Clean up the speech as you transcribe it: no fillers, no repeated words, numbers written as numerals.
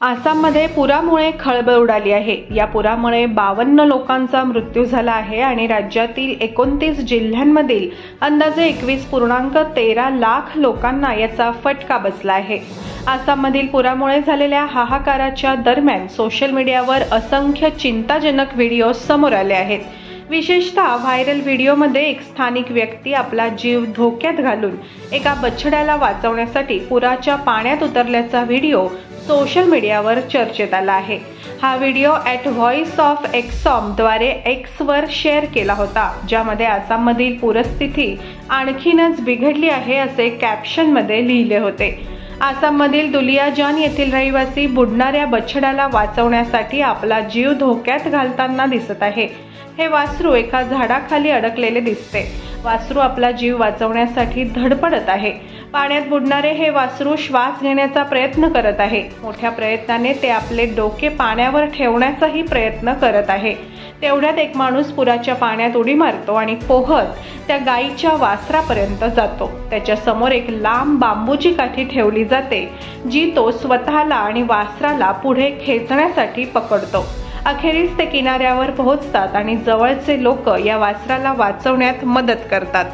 आसाममध्ये पुरामुळे खळबळ उडाली आहे। या पुरामुळे 52 लोकांचा मृत्यू झाला आहे आणि राज्यातील 29 जिल्ह्यांमधील अंदाजे 21.13 लाख लोकांना याचा फटका बसला आहे। आसाममधील पुरामुळे झालेल्या हाहाकाराच्या दरम्यान सोशल मीडियावर असंख्य चिंताजनक व्हिडिओ समोर आले आहेत। विशेषतः व्हायरल व्हिडिओमध्ये एक स्थानिक व्यक्ती आपला जीव धोक्यात घालून एका बछड्याला वाचवण्यासाठी पुराच्या पाण्यात उतरल्याचा व्हिडिओ सोशल मीडियावर चर्चेत आला आहे। हा व्हिडिओ @व्हॉइस ऑफ एक्सॉम द्वारे एक्सवर शेअर केला होता, ज्यामध्ये आसाममधील पूरस्थिती आणखीनच बिघडली आहे असे कॅप्शनमध्ये लिहिले होते। आसाममधील दुलियाजान येथील रहिवासी बुडणाऱ्या बछड्याला वाचवण्यासाठी आपला जीव धोक्यात घालताना दिसत आहे। हे वासरू एका झाडाखाली अडकलेले दिसते। वासरू आपला जीव वाचवण्यासाठी धडपडत आहे। पाण्यात बुडणारे हे वासरू श्वास घेण्याचा प्रयत्न करत आहे। मोठ्या प्रयत्नाने ते आपले डोके पाण्यावर ठेवण्याचाही प्रयत्न करत आहे। तेवढ्यात एक माणूस पुराच्या पाण्यात उडी मारतो आणि पोहत त्या गायीच्या वासरापर्यंत जातो। त्याच्या समोर एक लांब बांबूची काठी ठेवली जाते, जी तो स्वतःला आणि वासराला पुढे खेचण्यासाठी पकडतो। अखेरीस ते किनाऱ्यावर पोहोचतात आणि जवळचे लोक या वासराला वाचवण्यात मदत करतात।